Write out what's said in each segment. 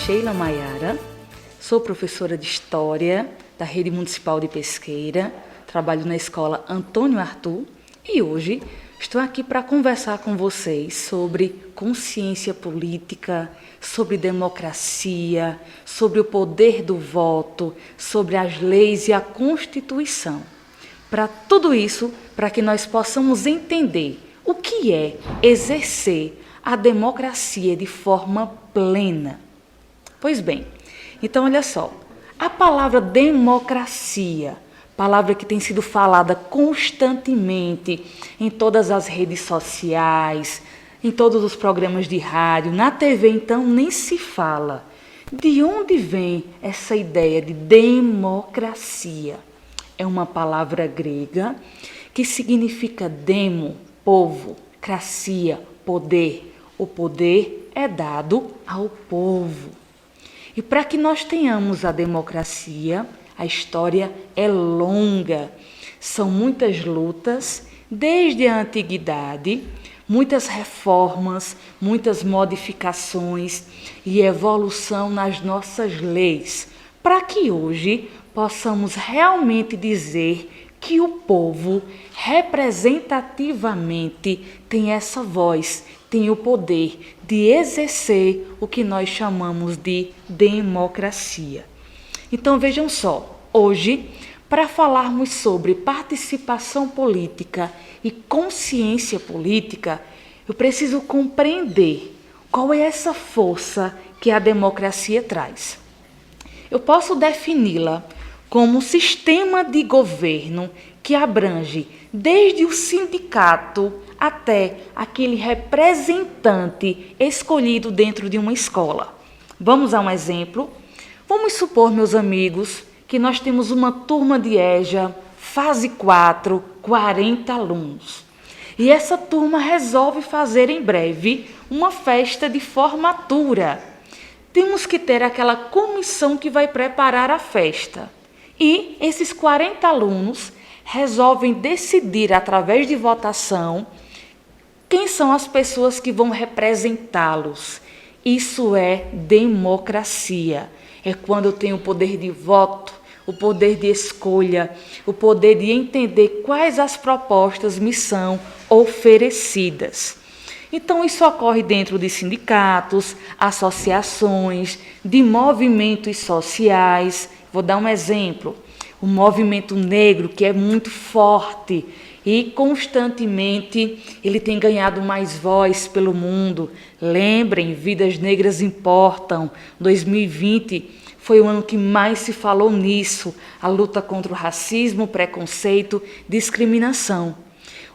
Sheila Maiara, sou professora de História da Rede Municipal de Pesqueira, trabalho na Escola Antônio Arthur e hoje estou aqui para conversar com vocês sobre consciência política, sobre democracia, sobre o poder do voto, sobre as leis e a Constituição. Para tudo isso, para que nós possamos entender o que é exercer a democracia de forma plena. Pois bem, então olha só, a palavra democracia, palavra que tem sido falada constantemente em todas as redes sociais, em todos os programas de rádio, na TV então nem se fala. De onde vem essa ideia de democracia? É uma palavra grega que significa demo, povo, cracia, poder. O poder é dado ao povo. E para que nós tenhamos a democracia, a história é longa. São muitas lutas, desde a antiguidade, muitas reformas, muitas modificações e evolução nas nossas leis, para que hoje possamos realmente dizer que o povo representativamente tem essa voz, tem o poder de exercer o que nós chamamos de democracia. Então vejam só, hoje, para falarmos sobre participação política e consciência política, eu preciso compreender qual é essa força que a democracia traz. Eu posso defini-la como um sistema de governo que abrange desde o sindicato até aquele representante escolhido dentro de uma escola. Vamos a um exemplo? Vamos supor, meus amigos, que nós temos uma turma de EJA, fase 4, 40 alunos. E essa turma resolve fazer em breve uma festa de formatura. Temos que ter aquela comissão que vai preparar a festa. E esses 40 alunos resolvem decidir, através de votação, quem são as pessoas que vão representá-los. Isso é democracia. É quando eu tenho o poder de voto, o poder de escolha, o poder de entender quais as propostas me são oferecidas. Então, isso ocorre dentro de sindicatos, associações, de movimentos sociais. Vou dar um exemplo. O movimento negro, que é muito forte e constantemente ele tem ganhado mais voz pelo mundo. Lembrem, Vidas Negras Importam. 2020 foi o ano que mais se falou nisso, a luta contra o racismo, preconceito, discriminação.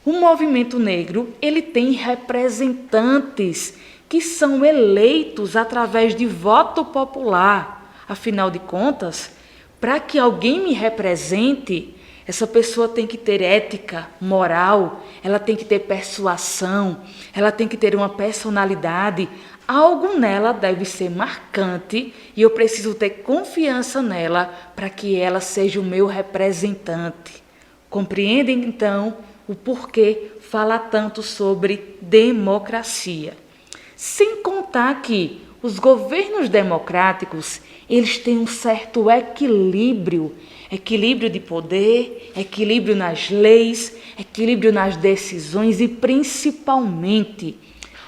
O movimento negro, ele tem representantes que são eleitos através de voto popular. Afinal de contas, para que alguém me represente, essa pessoa tem que ter ética, moral, ela tem que ter persuasão, ela tem que ter uma personalidade. Algo nela deve ser marcante e eu preciso ter confiança nela para que ela seja o meu representante. Compreendem, então, o porquê fala tanto sobre democracia? Sem contar que os governos democráticos, eles têm um certo equilíbrio de poder, equilíbrio nas leis, equilíbrio nas decisões e, principalmente,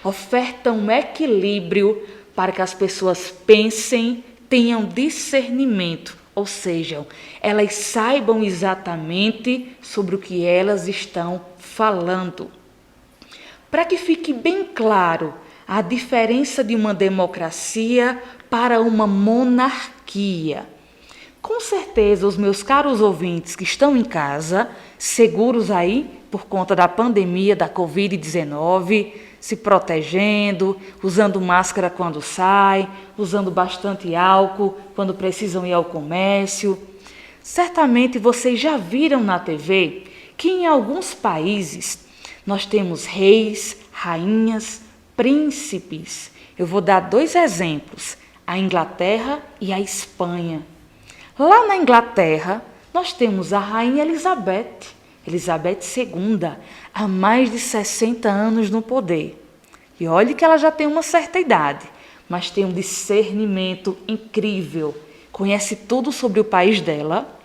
ofertam um equilíbrio para que as pessoas pensem, tenham discernimento, ou seja, elas saibam exatamente sobre o que elas estão falando. Para que fique bem claro a diferença de uma democracia para uma monarquia. Com certeza, os meus caros ouvintes que estão em casa, seguros aí por conta da pandemia da Covid-19, se protegendo, usando máscara quando sai, usando bastante álcool quando precisam ir ao comércio. Certamente vocês já viram na TV que em alguns países nós temos reis, rainhas, príncipes. Eu vou dar 2 exemplos, a Inglaterra e a Espanha. Lá na Inglaterra, nós temos a rainha Elizabeth II, há mais de 60 anos no poder. E olhe que ela já tem uma certa idade, mas tem um discernimento incrível, conhece tudo sobre o país dela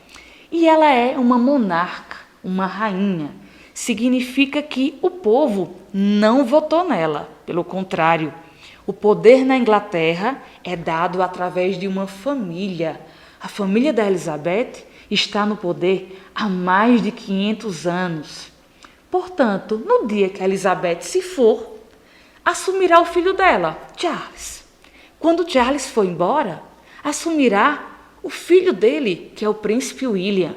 e ela é uma monarca, uma rainha. Significa que o povo não votou nela, pelo contrário, o poder na Inglaterra é dado através de uma família. A família da Elizabeth está no poder há mais de 500 anos. Portanto, no dia que a Elizabeth se for, assumirá o filho dela, Charles. Quando Charles for embora, assumirá o filho dele, que é o príncipe William.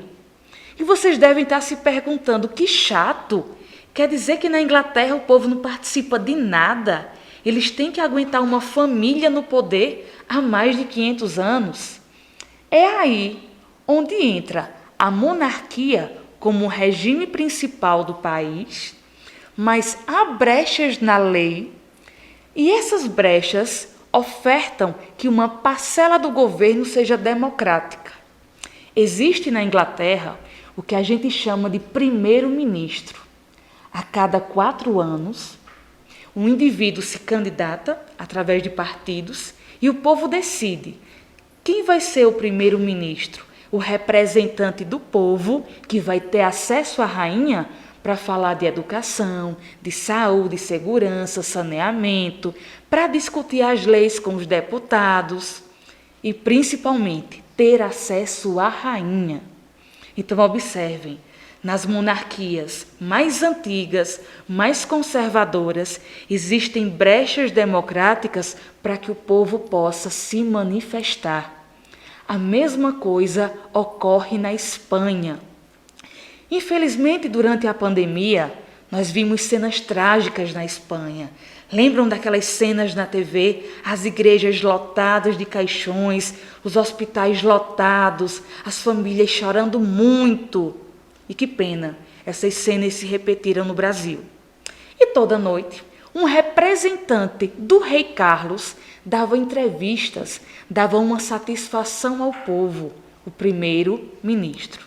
E vocês devem estar se perguntando, que chato! Quer dizer que na Inglaterra o povo não participa de nada? Eles têm que aguentar uma família no poder há mais de 500 anos? É aí onde entra a monarquia como regime principal do país, mas há brechas na lei e essas brechas ofertam que uma parcela do governo seja democrática. Existe na Inglaterra o que a gente chama de primeiro-ministro. A cada 4 anos, um indivíduo se candidata através de partidos e o povo decide quem vai ser o primeiro-ministro, o representante do povo que vai ter acesso à rainha para falar de educação, de saúde, segurança, saneamento, para discutir as leis com os deputados e, principalmente, ter acesso à rainha. Então, observem, nas monarquias mais antigas, mais conservadoras, existem brechas democráticas para que o povo possa se manifestar. A mesma coisa ocorre na Espanha. Infelizmente, durante a pandemia, nós vimos cenas trágicas na Espanha. Lembram daquelas cenas na TV? As igrejas lotadas de caixões, os hospitais lotados, as famílias chorando muito. E que pena, essas cenas se repetiram no Brasil. E toda noite, um representante do rei Carlos dava entrevistas, dava uma satisfação ao povo, o primeiro-ministro.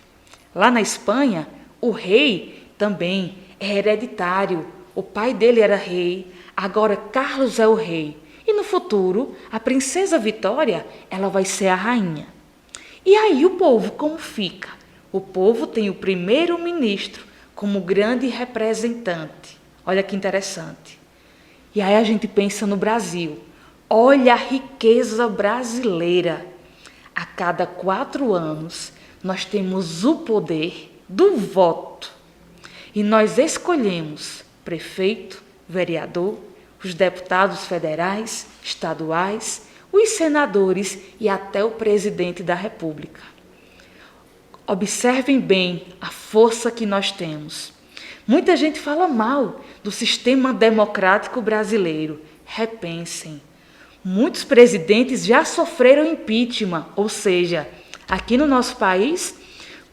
Lá na Espanha, o rei também é hereditário. O pai dele era rei, agora Carlos é o rei. E no futuro, a princesa Vitória, ela vai ser a rainha. E aí o povo como fica? O povo tem o primeiro-ministro como grande representante. Olha que interessante. E aí a gente pensa no Brasil. Olha a riqueza brasileira. A cada 4 anos, nós temos o poder do voto. E nós escolhemos prefeito, vereador, os deputados federais, estaduais, os senadores e até o presidente da República. Observem bem a força que nós temos. Muita gente fala mal do sistema democrático brasileiro. Repensem. Muitos presidentes já sofreram impeachment, ou seja, aqui no nosso país,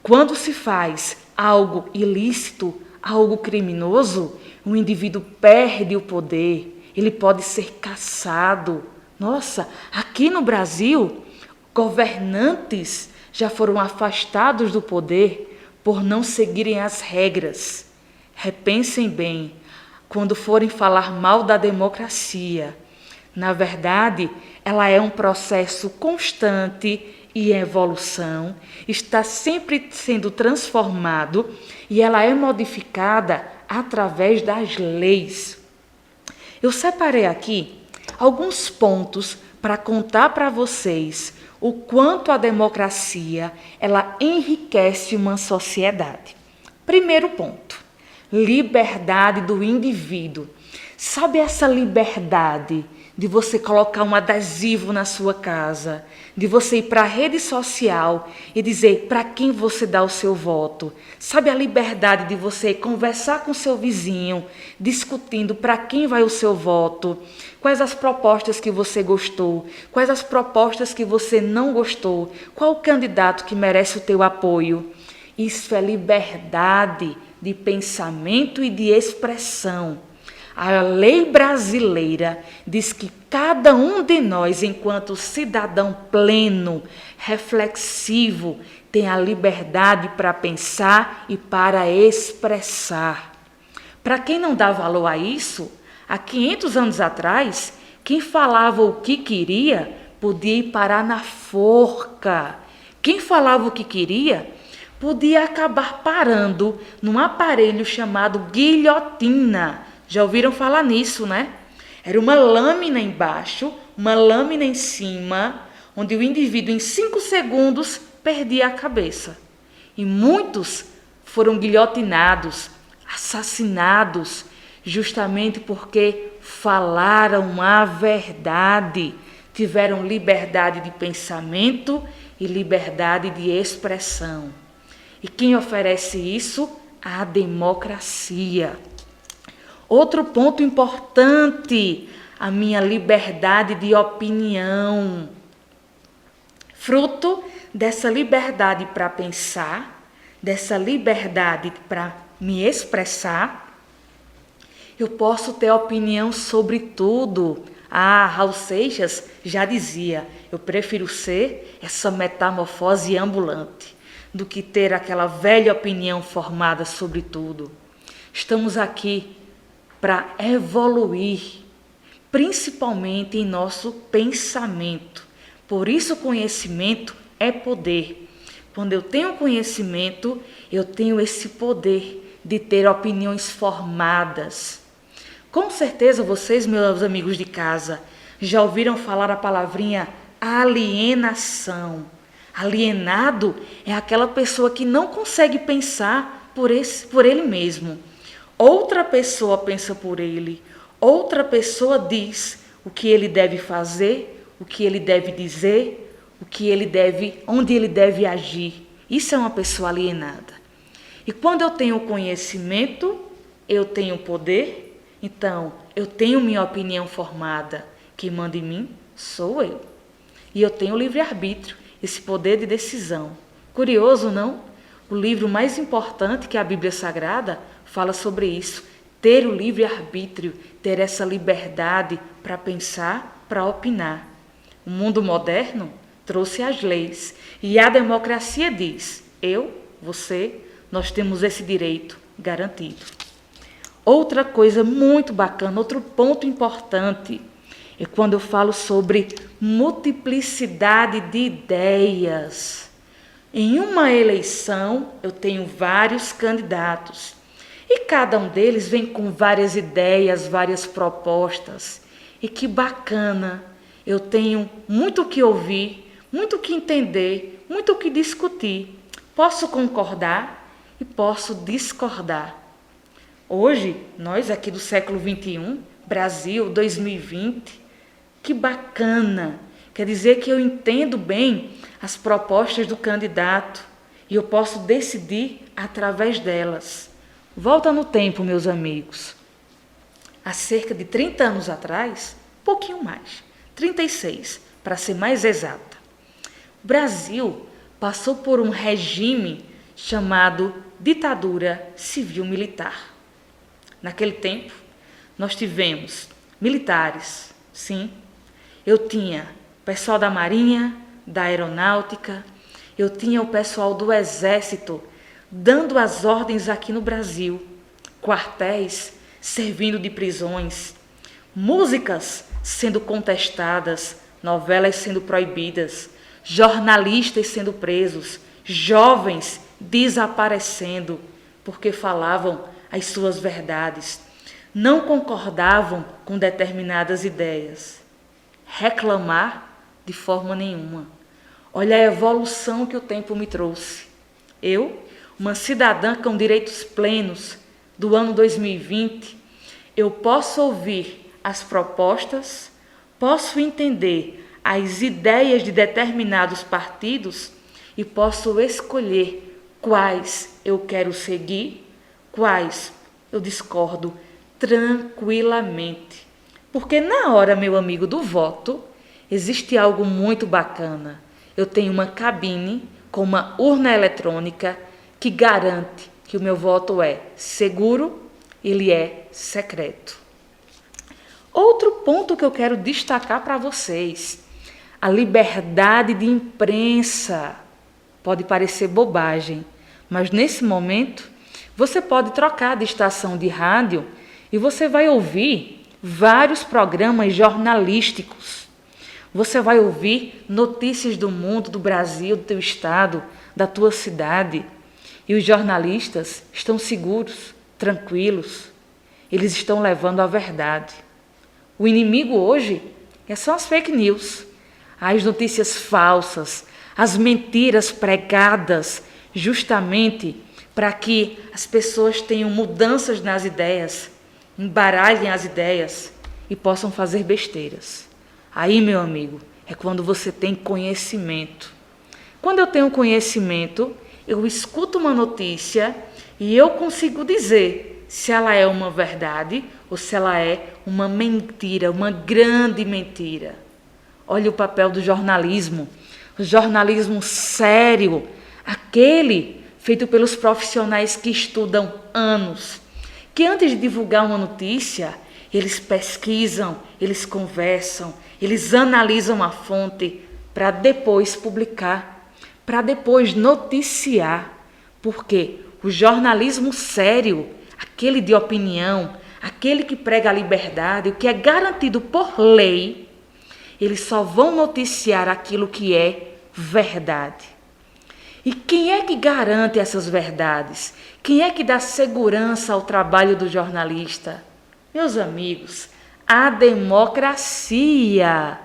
quando se faz algo ilícito, algo criminoso, o indivíduo perde o poder, ele pode ser cassado. Nossa, aqui no Brasil, governantes já foram afastados do poder por não seguirem as regras. Repensem bem, quando forem falar mal da democracia. Na verdade, ela é um processo constante e em evolução, está sempre sendo transformado e ela é modificada através das leis. Eu separei aqui alguns pontos para contar para vocês o quanto a democracia ela enriquece uma sociedade. Primeiro ponto, liberdade do indivíduo. Sabe essa liberdade de você colocar um adesivo na sua casa, de você ir para a rede social e dizer para quem você dá o seu voto? Sabe a liberdade de você conversar com seu vizinho, discutindo para quem vai o seu voto? Quais as propostas que você gostou? Quais as propostas que você não gostou? Qual o candidato que merece o teu apoio? Isso é liberdade de pensamento e de expressão. A lei brasileira diz que cada um de nós, enquanto cidadão pleno, reflexivo, tem a liberdade para pensar e para expressar. Para quem não dá valor a isso, há 500 anos atrás, Quem falava o que queria podia ir parar na forca. Quem falava o que queria podia acabar parando num aparelho chamado guilhotina. Já ouviram falar nisso, né? Era uma lâmina embaixo, uma lâmina em cima, onde o indivíduo em 5 segundos perdia a cabeça. E muitos foram guilhotinados, assassinados, justamente porque falaram a verdade, tiveram liberdade de pensamento e liberdade de expressão. E quem oferece isso? A democracia. Outro ponto importante, a minha liberdade de opinião. Fruto dessa liberdade para pensar, dessa liberdade para me expressar, eu posso ter opinião sobre tudo. Raul Seixas já dizia, eu prefiro ser essa metamorfose ambulante do que ter aquela velha opinião formada sobre tudo. Estamos aqui para evoluir, principalmente em nosso pensamento. Por isso, conhecimento é poder. Quando eu tenho conhecimento, eu tenho esse poder de ter opiniões formadas. Com certeza vocês, meus amigos de casa, já ouviram falar a palavrinha alienação. Alienado é aquela pessoa que não consegue pensar por ele mesmo. Outra pessoa pensa por ele. Outra pessoa diz o que ele deve fazer, o que ele deve dizer, onde ele deve agir. Isso é uma pessoa alienada. E quando eu tenho conhecimento, eu tenho poder. Então, eu tenho minha opinião formada. Quem manda em mim sou eu. E eu tenho livre-arbítrio, esse poder de decisão. Curioso, não? O livro mais importante que é a Bíblia Sagrada fala sobre isso. Ter o livre-arbítrio, ter essa liberdade para pensar, para opinar. O mundo moderno trouxe as leis. E a democracia diz, eu, você, nós temos esse direito garantido. Outra coisa muito bacana, outro ponto importante, é quando eu falo sobre multiplicidade de ideias. Em uma eleição, eu tenho vários candidatos. E cada um deles vem com várias ideias, várias propostas. E que bacana! Eu tenho muito o que ouvir, muito o que entender, muito o que discutir. Posso concordar e posso discordar. Hoje, nós aqui do século XXI, Brasil 2020, que bacana! Quer dizer que eu entendo bem as propostas do candidato e eu posso decidir através delas. Volta no tempo, meus amigos. Há cerca de 30 anos atrás, um pouquinho mais, 36, para ser mais exata, o Brasil passou por um regime chamado ditadura civil-militar. Naquele tempo, nós tivemos militares, sim. Eu tinha pessoal da Marinha, da Aeronáutica, eu tinha o pessoal do Exército dando as ordens aqui no Brasil, quartéis servindo de prisões, músicas sendo contestadas, novelas sendo proibidas, jornalistas sendo presos, jovens desaparecendo porque falavam as suas verdades, não concordavam com determinadas ideias. Reclamar de forma nenhuma. Olha a evolução que o tempo me trouxe. Eu, uma cidadã com direitos plenos do ano 2020, eu posso ouvir as propostas, posso entender as ideias de determinados partidos e posso escolher quais eu quero seguir, quais eu discordo tranquilamente. Porque na hora, meu amigo, do voto, existe algo muito bacana. Eu tenho uma cabine com uma urna eletrônica que garante que o meu voto é seguro, ele é secreto. Outro ponto que eu quero destacar para vocês, a liberdade de imprensa. Pode parecer bobagem, mas nesse momento você pode trocar de estação de rádio e você vai ouvir vários programas jornalísticos. Você vai ouvir notícias do mundo, do Brasil, do teu estado, da tua cidade. E os jornalistas estão seguros, tranquilos. Eles estão levando a verdade. O inimigo hoje são as fake news, as notícias falsas, as mentiras pregadas justamente para que as pessoas tenham mudanças nas ideias, embaralhem as ideias e possam fazer besteiras. Aí, meu amigo, é quando você tem conhecimento. Quando eu tenho conhecimento, eu escuto uma notícia e eu consigo dizer se ela é uma verdade ou se ela é uma mentira, uma grande mentira. Olha o papel do jornalismo, o jornalismo sério, aquele feito pelos profissionais que estudam anos, que antes de divulgar uma notícia, eles pesquisam, eles conversam, eles analisam a fonte para depois publicar, para depois noticiar. Porque o jornalismo sério, aquele de opinião, aquele que prega a liberdade, o que é garantido por lei, eles só vão noticiar aquilo que é verdade. E quem é que garante essas verdades? Quem é que dá segurança ao trabalho do jornalista? Meus amigos, a democracia.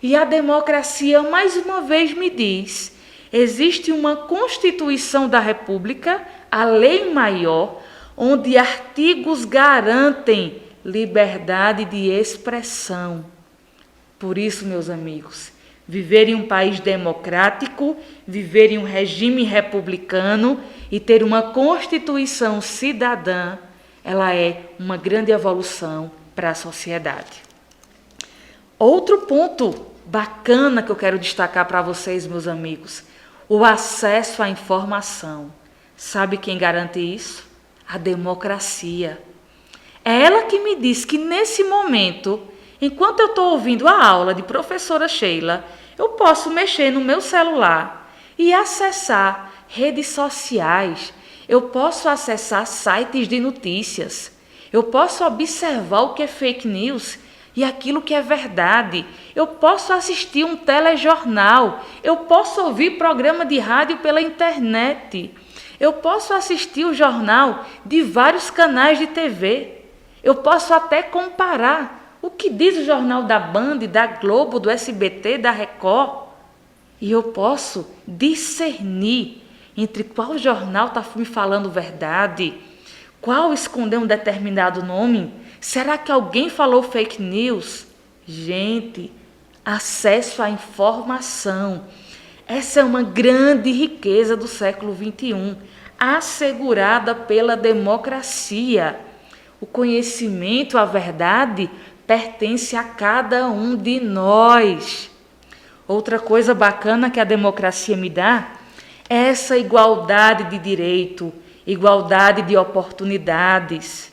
E a democracia, mais uma vez, me diz, existe uma Constituição da República, a lei maior, onde artigos garantem liberdade de expressão. Por isso, meus amigos, viver em um país democrático, viver em um regime republicano e ter uma Constituição cidadã, ela é uma grande evolução para a sociedade. Outro ponto bacana que eu quero destacar para vocês, meus amigos, o acesso à informação. Sabe quem garante isso? A democracia. É ela que me diz que nesse momento, enquanto eu estou ouvindo a aula de professora Sheila, eu posso mexer no meu celular e acessar redes sociais, eu posso acessar sites de notícias, eu posso observar o que é fake news e aquilo que é verdade, eu posso assistir um telejornal, eu posso ouvir programa de rádio pela internet, eu posso assistir o jornal de vários canais de TV, eu posso até comparar o que diz o jornal da Band, da Globo, do SBT, da Record. E eu posso discernir entre qual jornal está me falando verdade, qual escondeu um determinado nome. Será que alguém falou fake news? Gente, acesso à informação. Essa é uma grande riqueza do século XXI, assegurada pela democracia. O conhecimento, a verdade, pertence a cada um de nós. Outra coisa bacana que a democracia me dá é essa igualdade de direito, igualdade de oportunidades.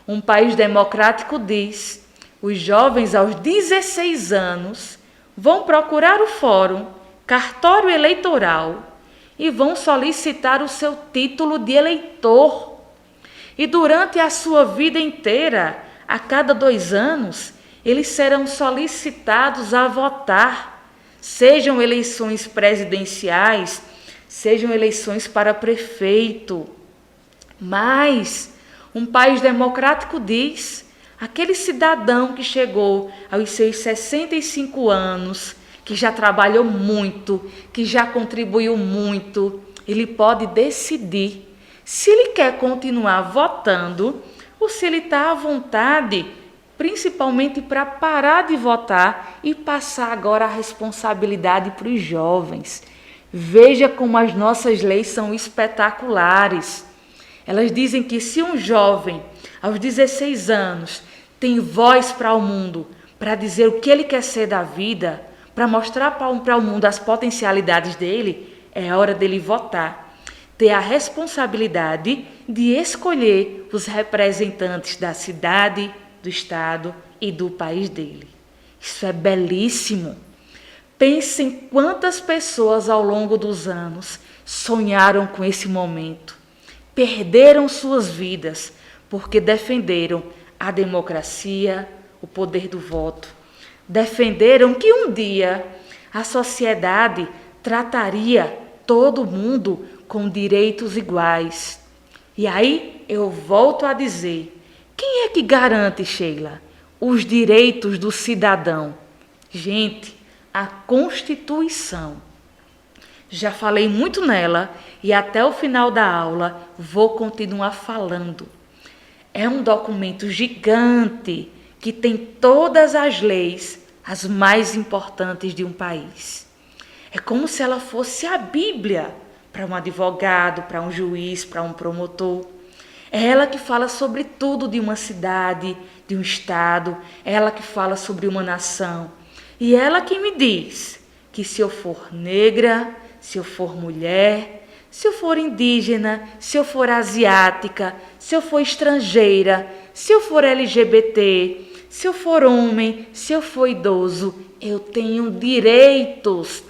Um país democrático diz: os jovens aos 16 anos vão procurar o fórum, cartório eleitoral e vão solicitar o seu título de eleitor. E durante a sua vida inteira, a cada 2 anos, eles serão solicitados a votar, sejam eleições presidenciais, sejam eleições para prefeito. Mas um país democrático diz: aquele cidadão que chegou aos seus 65 anos, que já trabalhou muito, que já contribuiu muito, ele pode decidir se ele quer continuar votando ou se ele está à vontade, principalmente para parar de votar e passar agora a responsabilidade para os jovens. Veja como as nossas leis são espetaculares. Elas dizem que se um jovem, aos 16 anos, tem voz para o mundo, para dizer o que ele quer ser da vida, para mostrar para o mundo as potencialidades dele, é hora dele votar. Ter a responsabilidade de escolher os representantes da cidade, do estado e do país dele. Isso é belíssimo. Pensem quantas pessoas ao longo dos anos sonharam com esse momento, perderam suas vidas porque defenderam a democracia, o poder do voto. Defenderam que um dia a sociedade trataria todo mundo com direitos iguais. E aí eu volto a dizer, quem é que garante, Sheila, os direitos do cidadão? Gente, a Constituição. Já falei muito nela e até o final da aula vou continuar falando. É um documento gigante que tem todas as leis, as mais importantes de um país. É como se ela fosse a Bíblia para um advogado, para um juiz, para um promotor. É ela que fala sobre tudo de uma cidade, de um estado. É ela que fala sobre uma nação. E ela que me diz que se eu for negra, se eu for mulher, se eu for indígena, se eu for asiática, se eu for estrangeira, se eu for LGBT, se eu for homem, se eu for idoso, eu tenho direitos.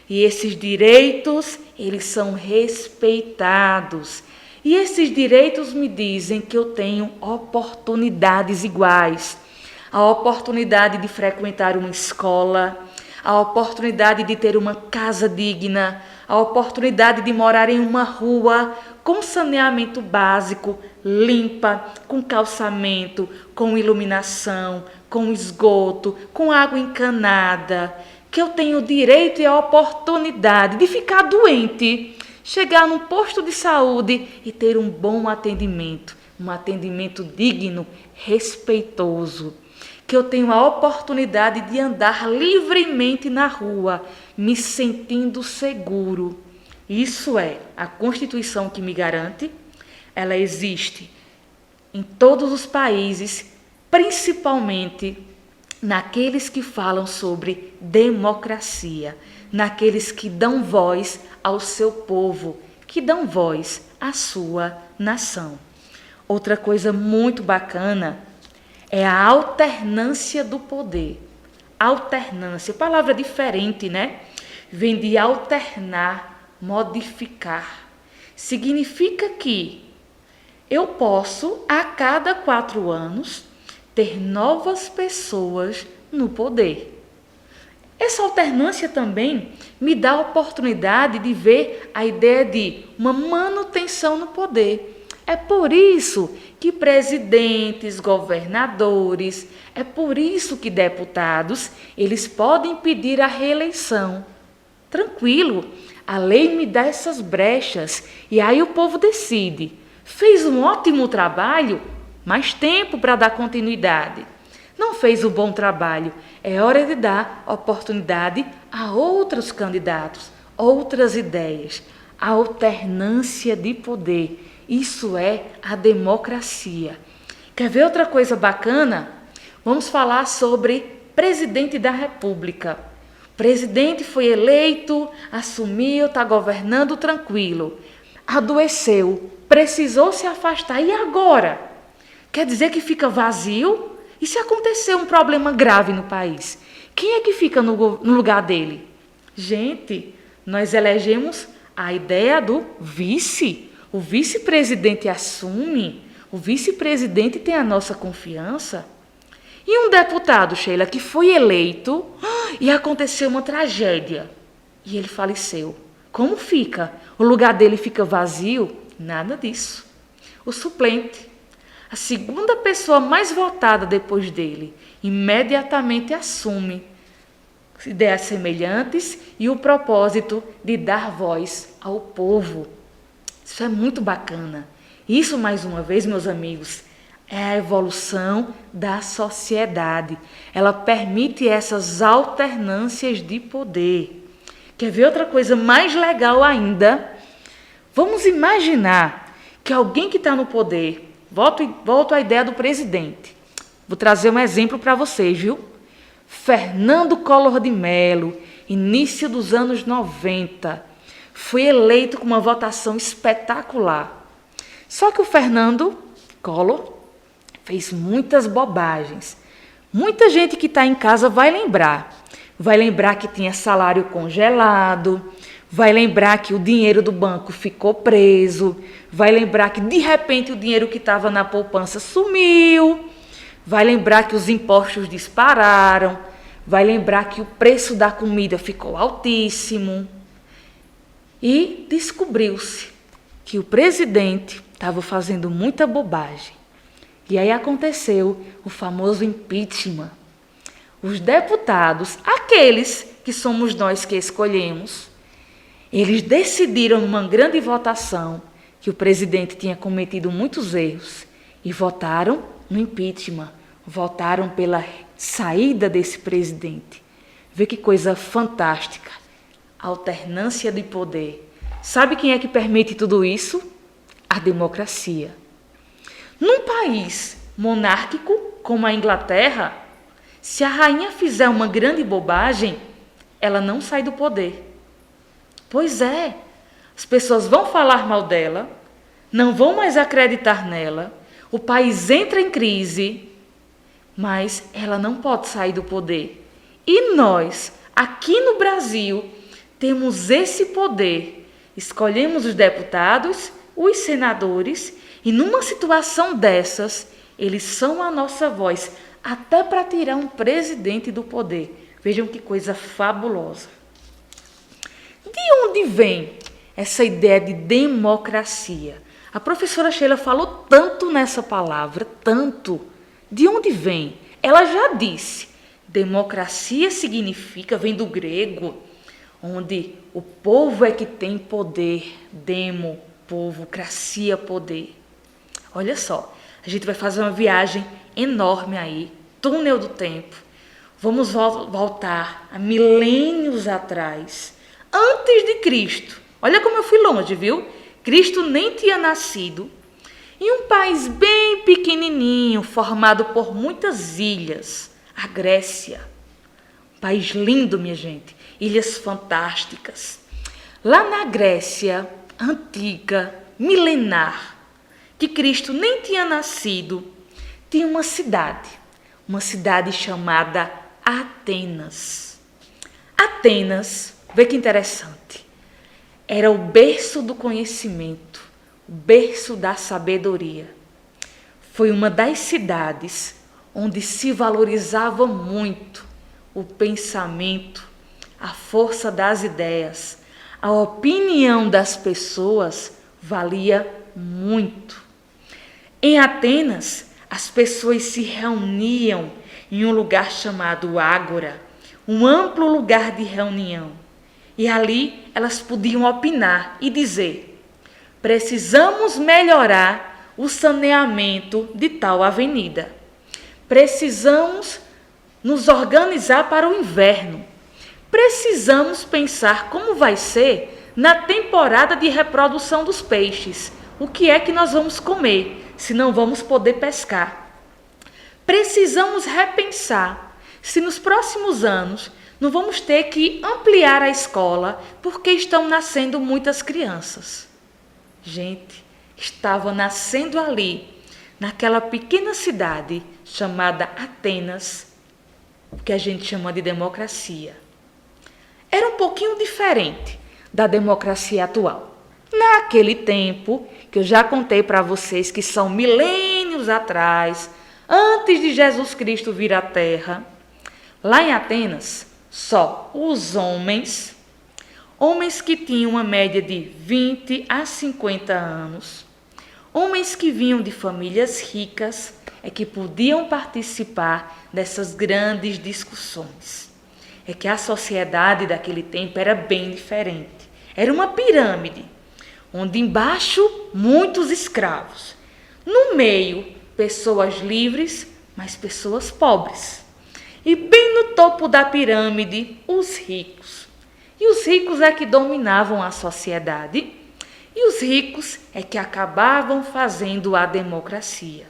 E esses direitos, eles são respeitados. E esses direitos me dizem que eu tenho oportunidades iguais. A oportunidade de frequentar uma escola, a oportunidade de ter uma casa digna, a oportunidade de morar em uma rua com saneamento básico, limpa, com calçamento, com iluminação, com esgoto, com água encanada, que eu tenho o direito e a oportunidade de ficar doente, chegar num posto de saúde e ter um bom atendimento, um atendimento digno, respeitoso. Que eu tenho a oportunidade de andar livremente na rua, me sentindo seguro. Isso é a Constituição que me garante. Ela existe em todos os países, principalmente naqueles que falam sobre democracia, naqueles que dão voz ao seu povo, que dão voz à sua nação. Outra coisa muito bacana é a alternância do poder. Alternância, palavra diferente, né? Vem de alternar, modificar. Significa que eu posso, a cada 4 anos, ter novas pessoas no poder. Essa alternância também me dá a oportunidade de ver a ideia de uma manutenção no poder. É por isso que presidentes, governadores, é por isso que deputados, eles podem pedir a reeleição. Tranquilo, a lei me dá essas brechas e aí o povo decide. Fez um ótimo trabalho, mais tempo para dar continuidade. Não fez um bom trabalho, é hora de dar oportunidade a outros candidatos, outras ideias. A alternância de poder. Isso é a democracia. Quer ver outra coisa bacana? Vamos falar sobre presidente da República. O presidente foi eleito, assumiu, está governando tranquilo. Adoeceu, precisou se afastar. E agora? Quer dizer que fica vazio? E se acontecer um problema grave no país? Quem é que fica no lugar dele? Gente, nós elegemos a ideia do vice. O vice-presidente assume, o vice-presidente tem a nossa confiança. E um deputado, Sheila, que foi eleito e aconteceu uma tragédia e ele faleceu. Como fica? O lugar dele fica vazio? Nada disso. O suplente, a segunda pessoa mais votada depois dele, imediatamente assume ideias semelhantes e o propósito de dar voz ao povo. Isso é muito bacana. Isso, mais uma vez, meus amigos, é a evolução da sociedade. Ela permite essas alternâncias de poder. Quer ver outra coisa mais legal ainda? Vamos imaginar que alguém que está no poder, volto à ideia do presidente. Vou trazer um exemplo para vocês, viu? Fernando Collor de Mello, início dos anos 90. Foi eleito com uma votação espetacular. Só que o Fernando Collor fez muitas bobagens. Muita gente que está em casa vai lembrar. Vai lembrar que tinha salário congelado, vai lembrar que o dinheiro do banco ficou preso, vai lembrar que de repente o dinheiro que estava na poupança sumiu, vai lembrar que os impostos dispararam, vai lembrar que o preço da comida ficou altíssimo. E descobriu-se que o presidente estava fazendo muita bobagem. E aí aconteceu o famoso impeachment. Os deputados, aqueles que somos nós que escolhemos, eles decidiram numa grande votação que o presidente tinha cometido muitos erros e votaram no impeachment, votaram pela saída desse presidente. Vê que coisa fantástica, a alternância de poder. Sabe quem é que permite tudo isso? A democracia. Num país monárquico como a Inglaterra, se a rainha fizer uma grande bobagem, ela não sai do poder. Pois é, as pessoas vão falar mal dela, não vão mais acreditar nela, o país entra em crise, mas ela não pode sair do poder. E nós, aqui no Brasil, temos esse poder. Escolhemos os deputados, os senadores, e numa situação dessas, eles são a nossa voz, até para tirar um presidente do poder. Vejam que coisa fabulosa. De onde vem essa ideia de democracia? A professora Sheila falou tanto nessa palavra, tanto. De onde vem? Ela já disse, democracia significa, vem do grego, onde o povo é que tem poder, demo, povo, cracia, poder. Olha só, a gente vai fazer uma viagem enorme aí, túnel do tempo. Vamos voltar a milênios atrás, antes de Cristo. Olha como eu fui longe, viu? Cristo nem tinha nascido. Em um país bem pequenininho, formado por muitas ilhas, a Grécia. Um país lindo, minha gente. Ilhas fantásticas. Lá na Grécia antiga, milenar, que Cristo nem tinha nascido, tinha uma cidade chamada Atenas. Atenas, vê que interessante, era o berço do conhecimento, o berço da sabedoria. Foi uma das cidades onde se valorizava muito o pensamento, a força das ideias, a opinião das pessoas valia muito. Em Atenas, as pessoas se reuniam em um lugar chamado Ágora, um amplo lugar de reunião. E ali elas podiam opinar e dizer: precisamos melhorar o saneamento de tal avenida. Precisamos nos organizar para o inverno. Precisamos pensar como vai ser na temporada de reprodução dos peixes. O que é que nós vamos comer, se não vamos poder pescar? Precisamos repensar se nos próximos anos não vamos ter que ampliar a escola porque estão nascendo muitas crianças. Gente, estava nascendo ali, naquela pequena cidade chamada Atenas, o que a gente chama de democracia. Era um pouquinho diferente da democracia atual. Naquele tempo, que eu já contei para vocês que são milênios atrás, antes de Jesus Cristo vir à Terra, lá em Atenas, só os homens que tinham uma média de 20 a 50 anos, homens que vinham de famílias ricas, é que podiam participar dessas grandes discussões. É que a sociedade daquele tempo era bem diferente. Era uma pirâmide, onde embaixo muitos escravos. No meio, pessoas livres, mas pessoas pobres. E bem no topo da pirâmide, os ricos. E os ricos é que dominavam a sociedade. E os ricos é que acabavam fazendo a democracia.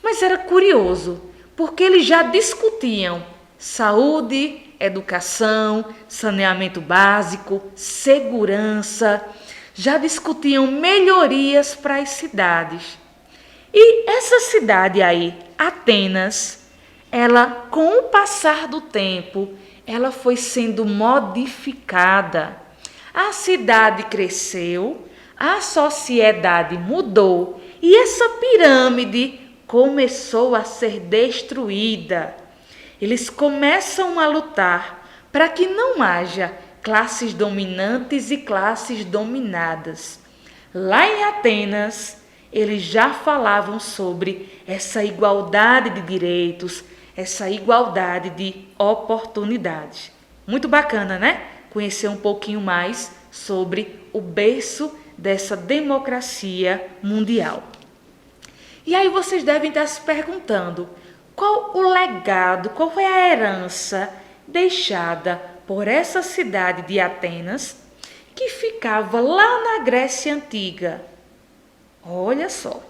Mas era curioso, porque eles já discutiam saúde, educação, saneamento básico, segurança, já discutiam melhorias para as cidades. E essa cidade aí, Atenas, ela, com o passar do tempo, ela foi sendo modificada. A cidade cresceu, a sociedade mudou e essa pirâmide começou a ser destruída. Eles começam a lutar para que não haja classes dominantes e classes dominadas. Lá em Atenas, eles já falavam sobre essa igualdade de direitos, essa igualdade de oportunidades. Muito bacana, né? Conhecer um pouquinho mais sobre o berço dessa democracia mundial. E aí vocês devem estar se perguntando, qual o legado, qual foi a herança deixada por essa cidade de Atenas, que ficava lá na Grécia Antiga? Olha só,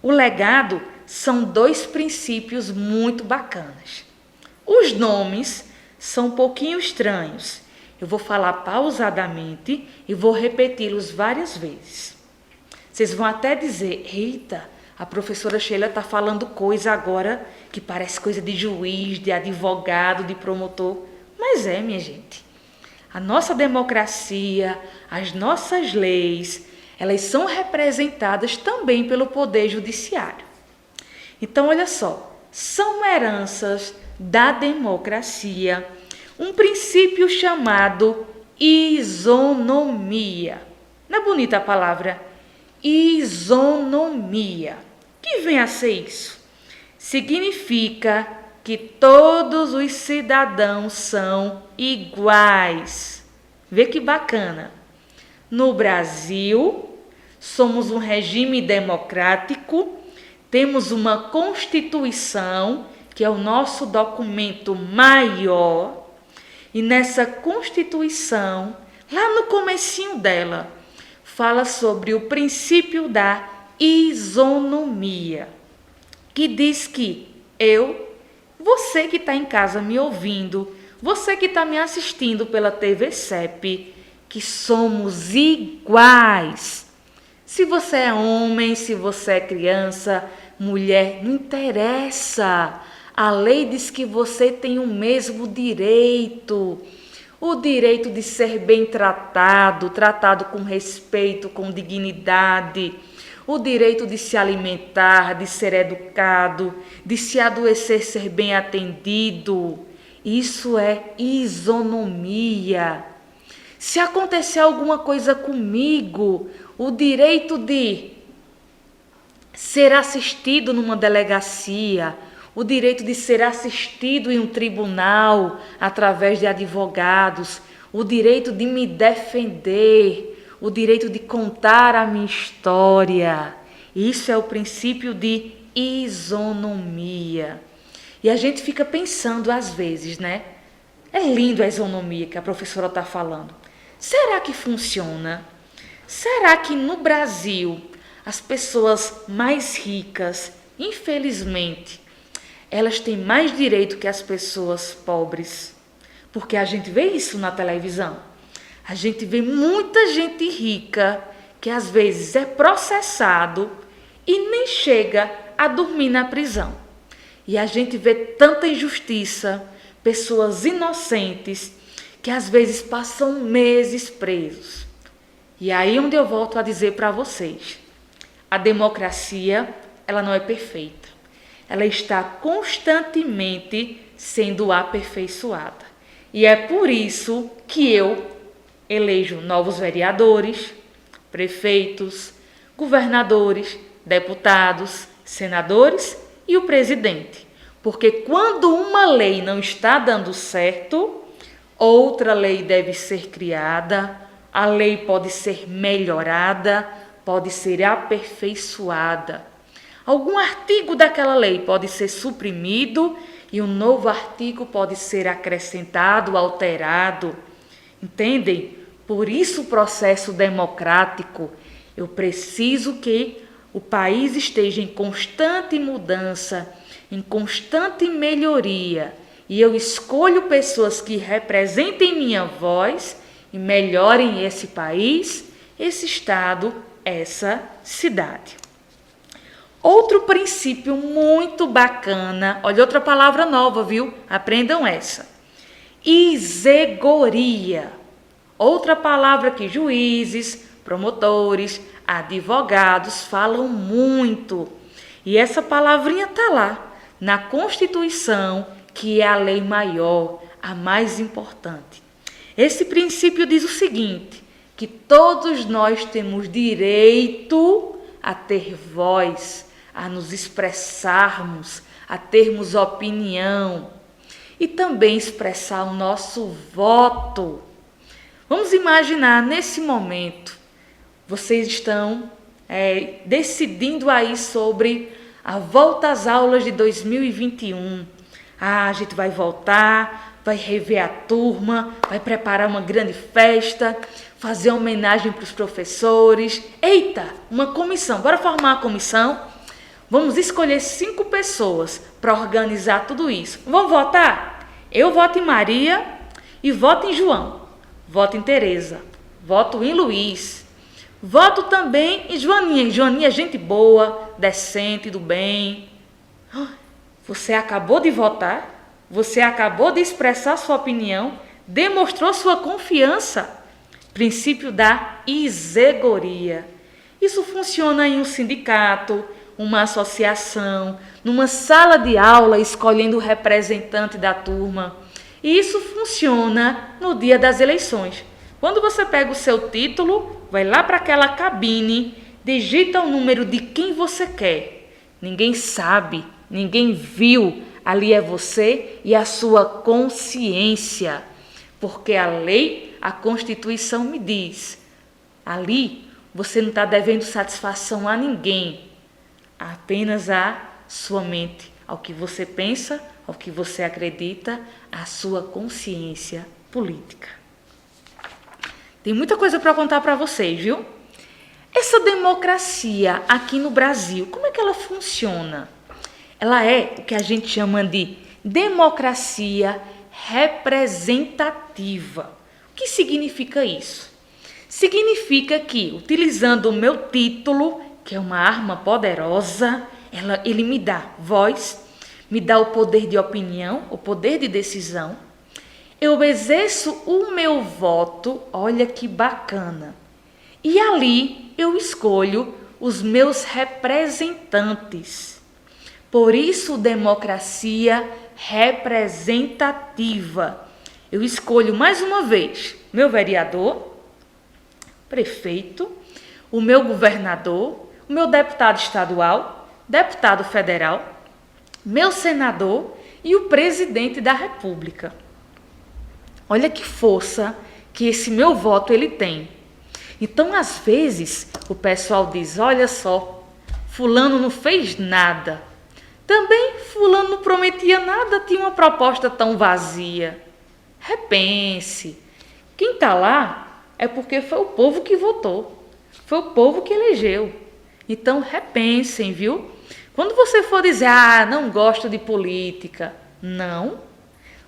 o legado são 2 princípios muito bacanas. Os nomes são um pouquinho estranhos. Eu vou falar pausadamente e vou repeti-los várias vezes. Vocês vão até dizer, eita, a professora Sheila está falando coisa agora que parece coisa de juiz, de advogado, de promotor. Mas é, minha gente. A nossa democracia, as nossas leis, elas são representadas também pelo Poder Judiciário. Então, olha só, são heranças da democracia, um princípio chamado isonomia. Não é bonita a palavra? Isonomia. O que vem a ser isso? Significa que todos os cidadãos são iguais. Vê que bacana. No Brasil, somos um regime democrático, temos uma Constituição, que é o nosso documento maior, e nessa Constituição, lá no comecinho dela, fala sobre o princípio da isonomia, que diz que você que está em casa me ouvindo, você que está me assistindo pela TV CEP, que somos iguais. Se você é homem, se você é criança, mulher, não interessa. A lei diz que você tem o mesmo direito. O direito de ser bem tratado com respeito, com dignidade. O direito de se alimentar, de ser educado, de se adoecer, ser bem atendido. Isso é isonomia. Se acontecer alguma coisa comigo, o direito de ser assistido numa delegacia, o direito de ser assistido em um tribunal através de advogados, o direito de me defender, o direito de contar a minha história. Isso é o princípio de isonomia. E a gente fica pensando às vezes, né? É lindo a isonomia que a professora está falando. Será que funciona? Será que no Brasil as pessoas mais ricas, infelizmente, elas têm mais direito que as pessoas pobres? Porque a gente vê isso na televisão. A gente vê muita gente rica que às vezes é processado e nem chega a dormir na prisão. E a gente vê tanta injustiça, pessoas inocentes que às vezes passam meses presos. E aí onde eu volto a dizer para vocês, a democracia, ela não é perfeita. Ela está constantemente sendo aperfeiçoada. E é por isso que eu elejo novos vereadores, prefeitos, governadores, deputados, senadores e o presidente. Porque quando uma lei não está dando certo, outra lei deve ser criada, a lei pode ser melhorada, pode ser aperfeiçoada. Algum artigo daquela lei pode ser suprimido e um novo artigo pode ser acrescentado, alterado. Entendem? Por isso o processo democrático, eu preciso que o país esteja em constante mudança, em constante melhoria. E eu escolho pessoas que representem minha voz e melhorem esse país, esse estado, essa cidade. Outro princípio muito bacana, olha outra palavra nova, viu? Aprendam essa. Isegoria. Outra palavra que juízes, promotores, advogados falam muito. E essa palavrinha está lá, na Constituição, que é a lei maior, a mais importante. Esse princípio diz o seguinte, que todos nós temos direito a ter voz, a nos expressarmos, a termos opinião e também expressar o nosso voto. Vamos imaginar nesse momento, vocês estão decidindo aí sobre a volta às aulas de 2021. A gente vai voltar, vai rever a turma, vai preparar uma grande festa, fazer homenagem para os professores. Eita, uma comissão, bora formar uma comissão? Vamos escolher 5 pessoas para organizar tudo isso. Vamos votar? Eu voto em Maria e voto em João. Voto em Tereza. Voto em Luiz. Voto também em Joaninha. Joaninha é gente boa, decente, do bem. Você acabou de votar, você acabou de expressar sua opinião, demonstrou sua confiança. Princípio da isegoria. Isso funciona em um sindicato, uma associação, numa sala de aula escolhendo o representante da turma. E isso funciona no dia das eleições. Quando você pega o seu título, vai lá para aquela cabine, digita o número de quem você quer. Ninguém sabe, ninguém viu, ali é você e a sua consciência. Porque a lei, a Constituição me diz, ali você não está devendo satisfação a ninguém, apenas a sua mente, ao que você pensa, ao que você acredita, a sua consciência política. Tem muita coisa para contar para vocês, viu? Essa democracia aqui no Brasil, como é que ela funciona? Ela é o que a gente chama de democracia representativa. O que significa isso? Significa que, utilizando o meu título, que é uma arma poderosa, ele me dá voz, me dá o poder de opinião, o poder de decisão. Eu exerço o meu voto, olha que bacana. E ali eu escolho os meus representantes. Por isso, democracia representativa. Eu escolho mais uma vez meu vereador, prefeito, o meu governador, o meu deputado estadual, deputado federal, meu senador e o presidente da República. Olha que força que esse meu voto ele tem. Então, às vezes, o pessoal diz, olha só, fulano não fez nada. Também fulano não prometia nada, tinha uma proposta tão vazia. Repense. Quem está lá é porque foi o povo que votou. Foi o povo que elegeu. Então, repensem, viu? Quando você for dizer, não gosto de política. Não.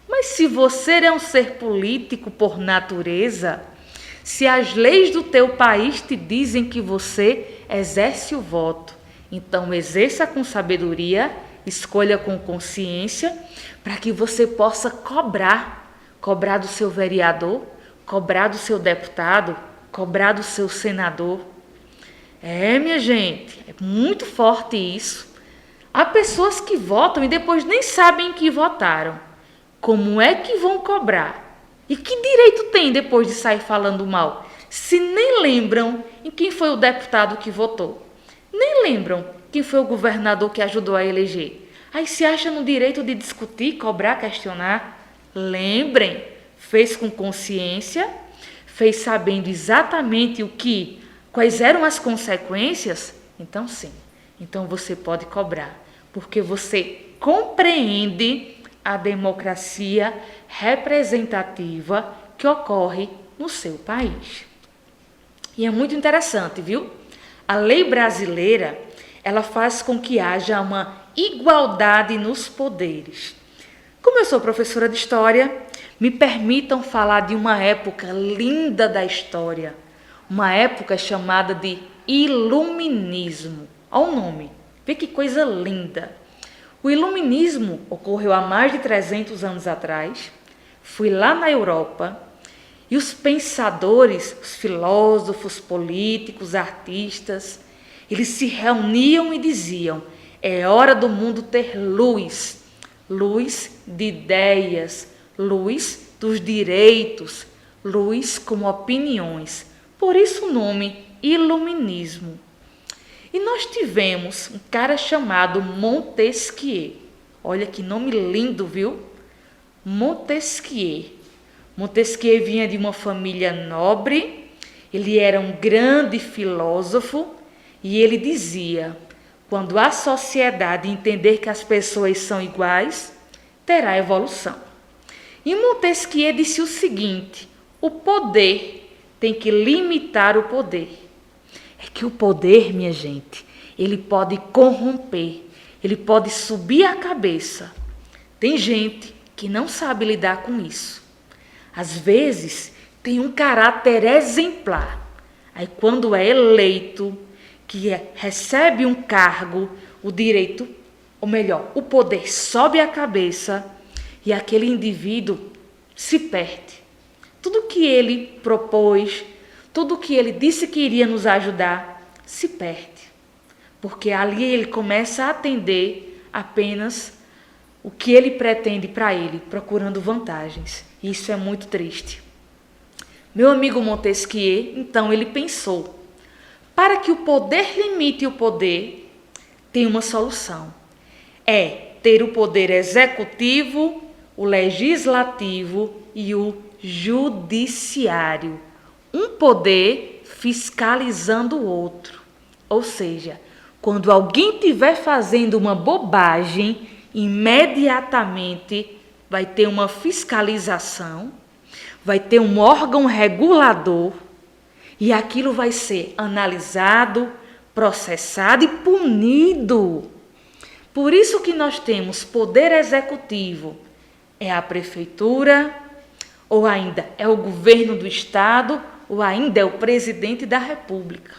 Mas se você é um ser político por natureza, se as leis do teu país te dizem que você exerce o voto, então exerça com sabedoria, escolha com consciência, para que você possa cobrar do seu vereador, cobrar do seu deputado, cobrar do seu senador. Minha gente, é muito forte isso. Há pessoas que votam e depois nem sabem que votaram. Como é que vão cobrar? E que direito tem depois de sair falando mal? Se nem lembram em quem foi o deputado que votou. Nem lembram quem foi o governador que ajudou a eleger. Aí se acha no direito de discutir, cobrar, questionar. Lembrem, fez com consciência, fez sabendo exatamente quais eram as consequências, então sim, então você pode cobrar, porque você compreende a democracia representativa que ocorre no seu país. E é muito interessante, viu? A lei brasileira, ela faz com que haja uma igualdade nos poderes. Como eu sou professora de história, me permitam falar de uma época linda da história, uma época chamada de Iluminismo. Olha o nome, vê que coisa linda. O Iluminismo ocorreu há mais de 300 anos atrás, fui lá na Europa, e os pensadores, os filósofos, políticos, artistas, eles se reuniam e diziam, É hora do mundo ter luz, luz de ideias, luz dos direitos, luz como opiniões. Por isso o nome Iluminismo. E nós tivemos um cara chamado Montesquieu. Olha que nome lindo, viu? Montesquieu. Montesquieu vinha de uma família nobre, ele era um grande filósofo e ele dizia: quando a sociedade entender que as pessoas são iguais, terá evolução. E Montesquieu disse o seguinte: o poder tem que limitar o poder. É que o poder, minha gente, ele pode corromper, ele pode subir a cabeça. Tem gente que não sabe lidar com isso. Às vezes, tem um caráter exemplar. Aí, quando é eleito, recebe um cargo, o direito, ou melhor, o poder sobe a cabeça e aquele indivíduo se perde. Tudo que ele propôs, tudo que ele disse que iria nos ajudar, se perde. Porque ali ele começa a atender apenas o que ele pretende para ele, procurando vantagens. E isso é muito triste. Meu amigo Montesquieu, então, ele pensou: para que o poder limite o poder, tem uma solução. É ter o poder executivo, o legislativo e o judiciário. Um poder fiscalizando o outro. Ou seja, quando alguém estiver fazendo uma bobagem, imediatamente vai ter uma fiscalização, vai ter um órgão regulador e aquilo vai ser analisado, processado e punido. Por isso que nós temos poder executivo, é a prefeitura, ou ainda é o governo do estado, ou ainda é o presidente da república.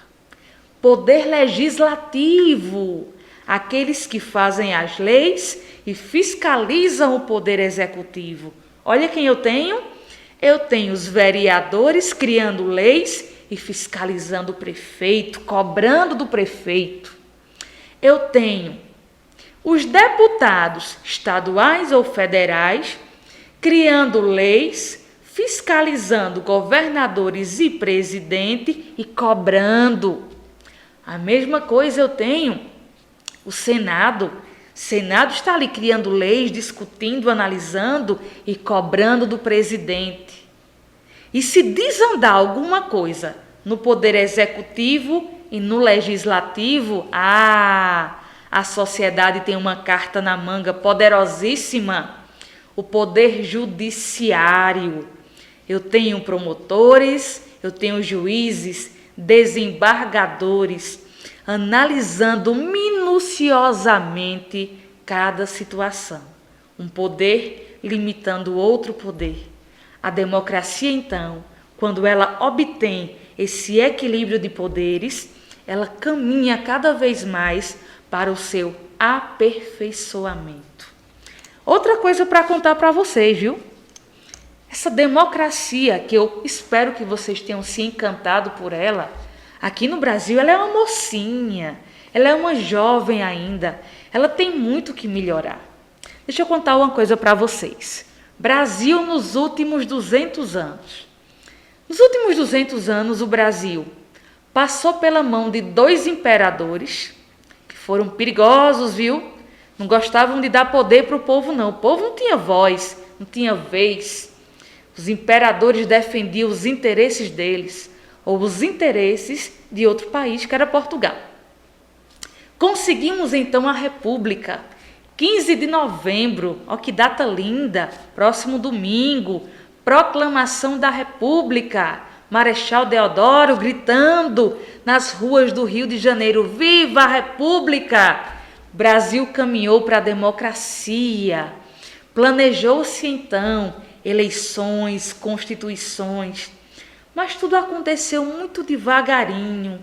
Poder legislativo, aqueles que fazem as leis e fiscalizam o poder executivo. Olha quem eu tenho. Eu tenho os vereadores criando leis e fiscalizando o prefeito, cobrando do prefeito. Eu tenho os deputados estaduais ou federais criando leis, fiscalizando governadores e presidente e cobrando. A mesma coisa eu tenho o Senado. O Senado está ali criando leis, discutindo, analisando e cobrando do presidente. E se desandar alguma coisa no poder executivo e no legislativo, a sociedade tem uma carta na manga poderosíssima, o poder judiciário. Eu tenho promotores, eu tenho juízes, desembargadores, analisando minuciosamente cada situação. Um poder limitando outro poder. A democracia, então, quando ela obtém esse equilíbrio de poderes, ela caminha cada vez mais para o seu aperfeiçoamento. Outra coisa para contar para vocês, viu? Essa democracia, que eu espero que vocês tenham se encantado por ela, aqui no Brasil ela é uma mocinha, ela é uma jovem ainda, ela tem muito que melhorar. Deixa eu contar uma coisa para vocês. Brasil nos últimos 200 anos. Nos últimos 200 anos, o Brasil passou pela mão de 2 imperadores, que foram perigosos, viu? Não gostavam de dar poder para o povo, não. O povo não tinha voz, não tinha vez. Os imperadores defendiam os interesses deles, ou os interesses de outro país, que era Portugal. Conseguimos então a República, 15 de novembro, ó que data linda, próximo domingo, proclamação da República, Marechal Deodoro gritando nas ruas do Rio de Janeiro, viva a República! O Brasil caminhou para a democracia, planejou-se então eleições, constituições, mas tudo aconteceu muito devagarinho.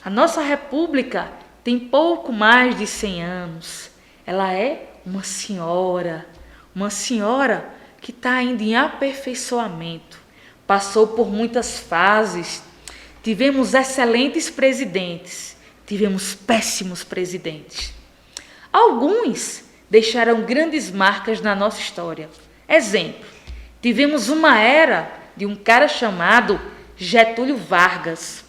A nossa República tem pouco mais de 100 anos. Ela é uma senhora que está ainda em aperfeiçoamento. Passou por muitas fases. Tivemos excelentes presidentes, tivemos péssimos presidentes. Alguns deixaram grandes marcas na nossa história. Exemplo, tivemos uma era de um cara chamado Getúlio Vargas.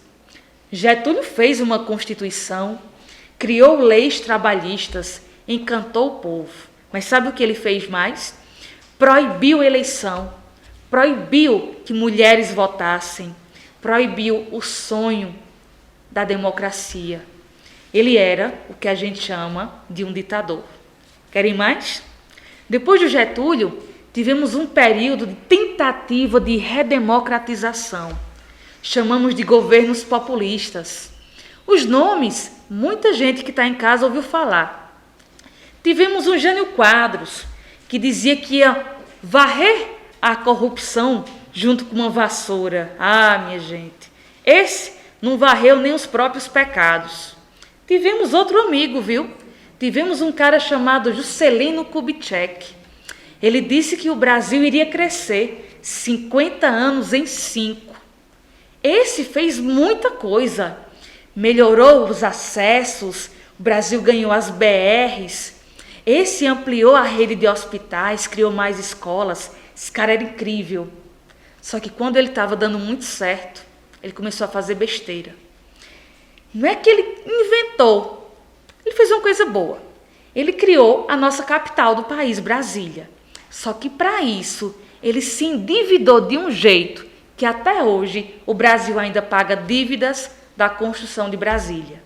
Getúlio fez uma Constituição, criou leis trabalhistas, encantou o povo. Mas sabe o que ele fez mais? Proibiu eleição, proibiu que mulheres votassem, proibiu o sonho da democracia. Ele era o que a gente chama de um ditador. Querem mais? Depois do Getúlio, tivemos um período de tentativa de redemocratização. Chamamos de governos populistas. Os nomes, muita gente que está em casa ouviu falar. Tivemos um Jânio Quadros, que dizia que ia varrer a corrupção junto com uma vassoura. Ah, minha gente, esse não varreu nem os próprios pecados. Tivemos outro amigo, viu? Tivemos um cara chamado Juscelino Kubitschek. Ele disse que o Brasil iria crescer 50 anos em 5. Esse fez muita coisa. Melhorou os acessos, o Brasil ganhou as BRs. Esse ampliou a rede de hospitais, criou mais escolas. Esse cara era incrível. Só que quando ele estava dando muito certo, ele começou a fazer besteira. Não é que ele inventou, ele fez uma coisa boa. Ele criou a nossa capital do país, Brasília. Só que para isso, ele se endividou de um jeito que até hoje o Brasil ainda paga dívidas da construção de Brasília.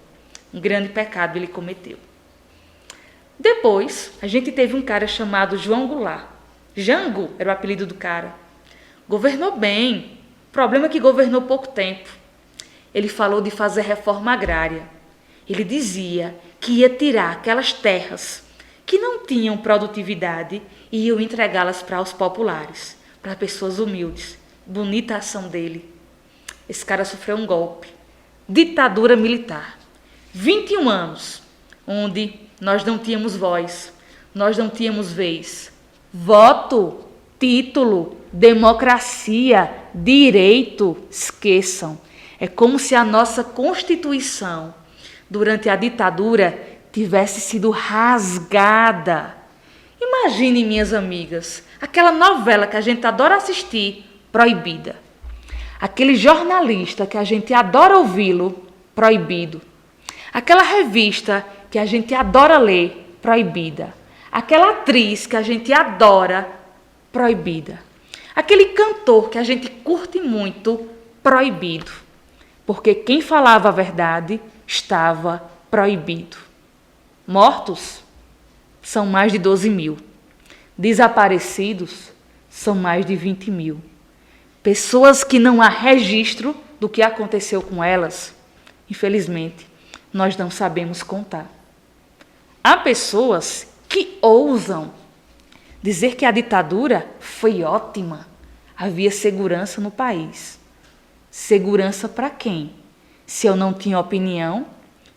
Um grande pecado ele cometeu. Depois, a gente teve um cara chamado João Goulart. Jango era o apelido do cara. Governou bem, o problema é que governou pouco tempo. Ele falou de fazer reforma agrária. Ele dizia que ia tirar aquelas terras que não tinham produtividade e iam entregá-las para os populares, para pessoas humildes. Bonita a ação dele. Esse cara sofreu um golpe. Ditadura militar. 21 anos, onde nós não tínhamos voz, nós não tínhamos vez. Voto, título, democracia, direito, esqueçam. É como se a nossa Constituição, durante a ditadura, tivesse sido rasgada. Imaginem, minhas amigas, aquela novela que a gente adora assistir, proibida. Aquele jornalista que a gente adora ouvi-lo, proibido. Aquela revista que a gente adora ler, proibida. Aquela atriz que a gente adora, proibida. Aquele cantor que a gente curte muito, proibido. Porque quem falava a verdade estava proibido. Mortos são mais de 12 mil. Desaparecidos são mais de 20 mil. Pessoas que não há registro do que aconteceu com elas, infelizmente, nós não sabemos contar. Há pessoas que ousam dizer que a ditadura foi ótima. Havia segurança no país. Segurança para quem? Se eu não tinha opinião,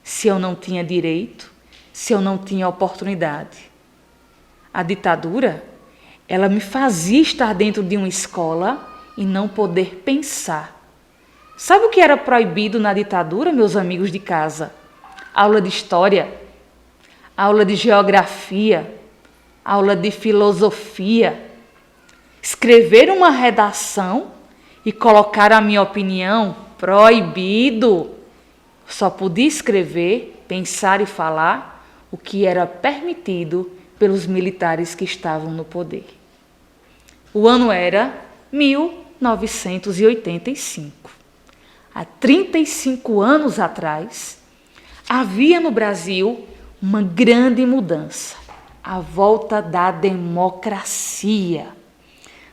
se eu não tinha direito, se eu não tinha oportunidade. A ditadura, ela me fazia estar dentro de uma escola e não poder pensar. Sabe o que era proibido na ditadura, meus amigos de casa? Aula de história, aula de geografia, aula de filosofia. Escrever uma redação e colocar a minha opinião, proibido. Só podia escrever, pensar e falar o que era permitido pelos militares que estavam no poder. O ano era 1985. Há 35 anos atrás, havia no Brasil uma grande mudança, a volta da democracia.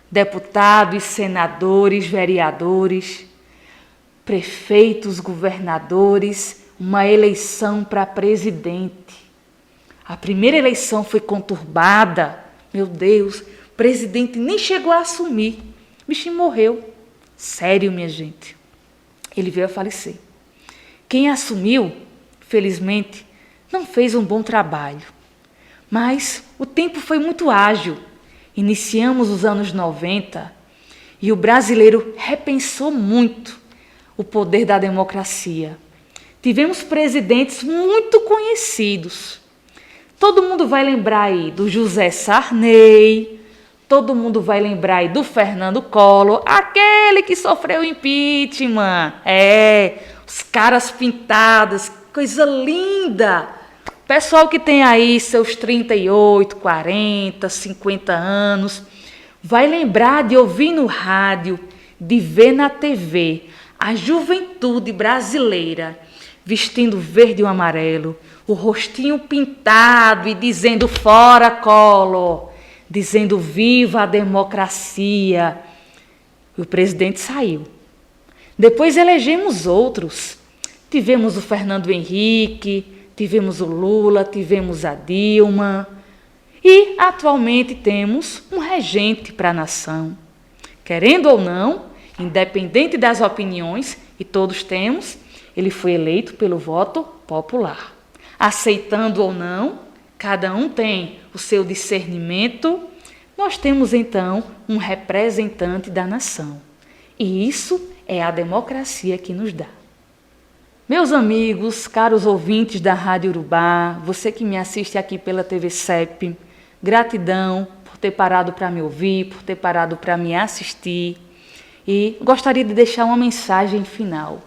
Deputados, senadores, vereadores, prefeitos, governadores, uma eleição para presidente. A primeira eleição foi conturbada. Meu Deus, o presidente nem chegou a assumir. O bichinho morreu. Sério, minha gente. Ele veio a falecer. Quem assumiu, felizmente, não fez um bom trabalho. Mas o tempo foi muito ágil. Iniciamos os anos 90 e o brasileiro repensou muito o poder da democracia. Tivemos presidentes muito conhecidos. Todo mundo vai lembrar aí do José Sarney, todo mundo vai lembrar aí do Fernando Collor, aquele que sofreu impeachment. Os caras pintados, coisa linda. Pessoal que tem aí seus 38, 40, 50 anos, vai lembrar de ouvir no rádio, de ver na TV a juventude brasileira vestindo verde e amarelo, o rostinho pintado e dizendo fora Collor, dizendo viva a democracia. E o presidente saiu. Depois elegemos outros. Tivemos o Fernando Henrique, tivemos o Lula, tivemos a Dilma. E atualmente temos um regente para a nação. Querendo ou não, independente das opiniões, e todos temos, ele foi eleito pelo voto popular. Aceitando ou não, cada um tem o seu discernimento, nós temos então um representante da nação. E isso é a democracia que nos dá. Meus amigos, caros ouvintes da Rádio Urubá, você que me assiste aqui pela TV CEP, gratidão por ter parado para me ouvir, por ter parado para me assistir. E gostaria de deixar uma mensagem final.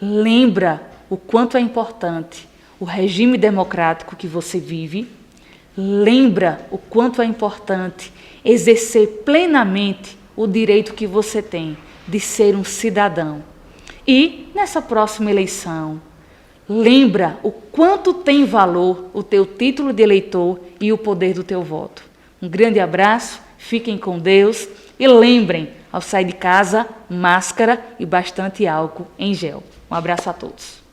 Lembra o quanto é importante o regime democrático que você vive. Lembra o quanto é importante exercer plenamente o direito que você tem de ser um cidadão. E, nessa próxima eleição, lembra o quanto tem valor o teu título de eleitor e o poder do teu voto. Um grande abraço, fiquem com Deus e lembrem, ao sair de casa, máscara e bastante álcool em gel. Um abraço a todos.